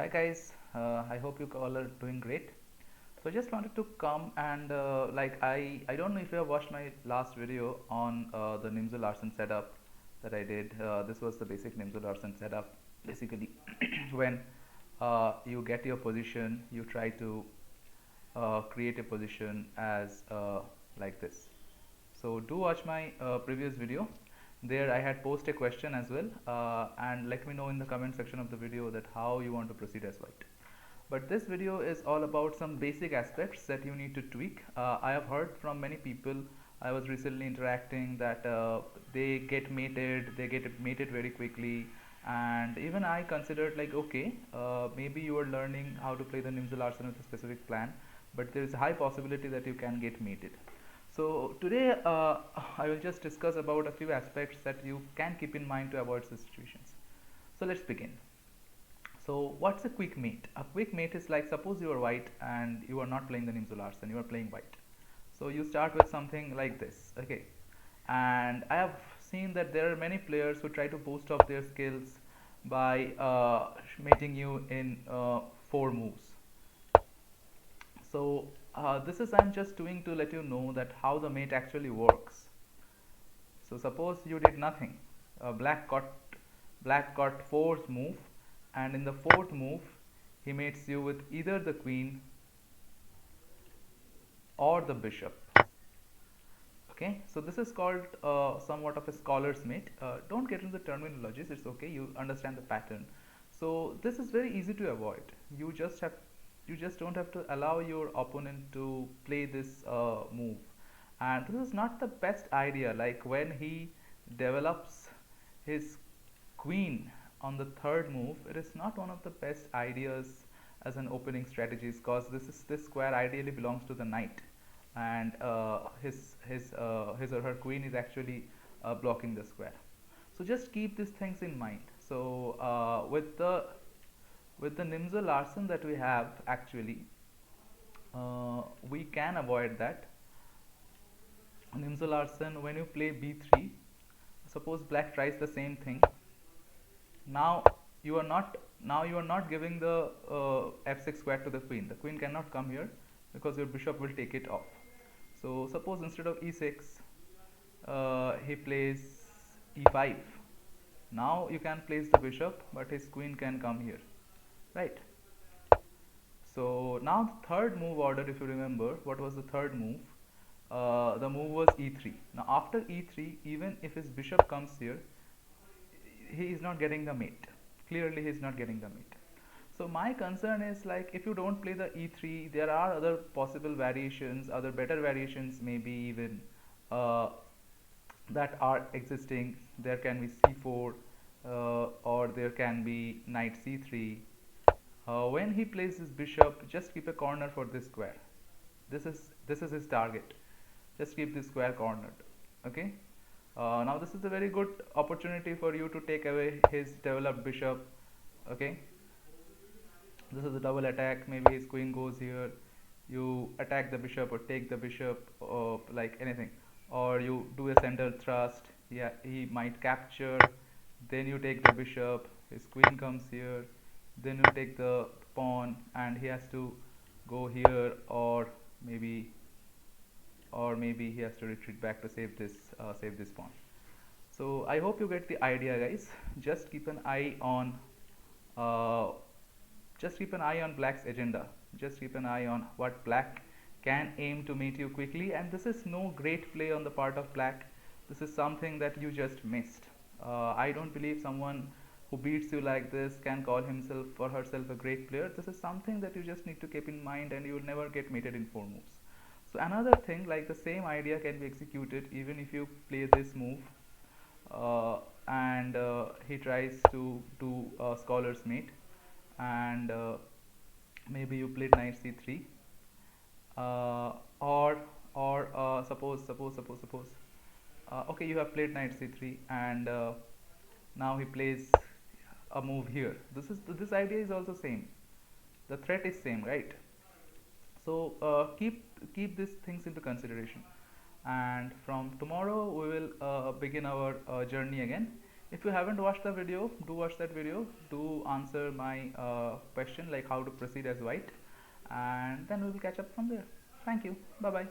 Hi guys, I hope you all are doing great. So I just wanted to come and I don't know if you have watched my last video on the Nimzo Larsen setup that I did. This was the basic Nimzo Larsen setup. Basically, when you get your position, you try to create a position as like this. So do watch my previous video. There I had posted a question as well, and let me know in the comment section of the video that how you want to proceed as white. But this video is all about some basic aspects that you need to tweak. I have heard from many people. I was recently interacting that they get mated very quickly, and even I considered like, okay, maybe you are learning how to play the Nimzo Larsen with a specific plan, but there is a high possibility that you can get mated. So today I will just discuss about a few aspects that you can keep in mind to avoid such situations. So let's begin. So what's a quick mate? A quick mate is like, suppose you are white and you are not playing the Nimzo Larsen, you are playing white. So you start with something like this, okay? And I have seen that there are many players who try to boost up their skills by mating you in 4 moves. So this is I'm just doing to let you know that how the mate actually works. So suppose you did nothing. Black got fourth move, and in the fourth move, he mates you with either the queen or the bishop. Okay, so this is called somewhat of a scholar's mate. Don't get into the terminologies. It's okay. You understand the pattern. So this is very easy to avoid. You just don't have to allow your opponent to play this move. And this is not the best idea. Like when he develops his queen on the third move, it is not one of the best ideas as an opening strategy, because this square ideally belongs to the knight, and his or her queen is actually blocking the square. So just keep these things in mind. So with the Nimzo Larsen that we have, actually we can avoid that. Nimzo Larsen, when you play b3, suppose black tries the same thing. Now you are not giving the f6 square to the queen. The queen cannot come here because your bishop will take it off. So suppose instead of e6 he plays e5. Now you can place the bishop, but his queen can come here, right? So now the third move order, if you remember, what was the third move? The move was e3. Now after e3, even if his bishop comes here, he is not getting the mate. Clearly he is not getting the mate. So my concern is, like, if you don't play the e3, there are other possible variations, other better variations, maybe even uh, that are existing. There can be c4, or there can be knight c3. When he plays his bishop, just keep a corner for this square. This is his target. Just keep this square cornered. Okay. Now this is a very good opportunity for you to take away his developed bishop. Okay. This is a double attack. Maybe his queen goes here. You attack the bishop or take the bishop, or like anything, or you do a center thrust. Yeah, he might capture. Then you take the bishop. His queen comes here. Then you take the pawn, and he has to go here, maybe or maybe he has to retreat back to save this pawn. So I hope you get the idea, guys. Just keep an eye on uh, black's agenda. Just keep an eye on what black can aim to mate you quickly, and this is no great play on the part of black. This is something that you just missed. I don't believe someone who beats you like this can call himself or herself a great player. This is something that you just need to keep in mind, and you will never get mated in 4 moves. So another thing, like the same idea can be executed even if you play this move, and he tries to do scholar's mate, and maybe you played knight c3, uh, or suppose okay, you have played knight c3, and now he plays a move here. This idea is also same. The threat is same, right? So keep these things into consideration, and from tomorrow we will begin our journey again. If you haven't watched the video, do watch that video. Do answer my question like how to proceed as white, and then we will catch up from there. Thank you. Bye bye.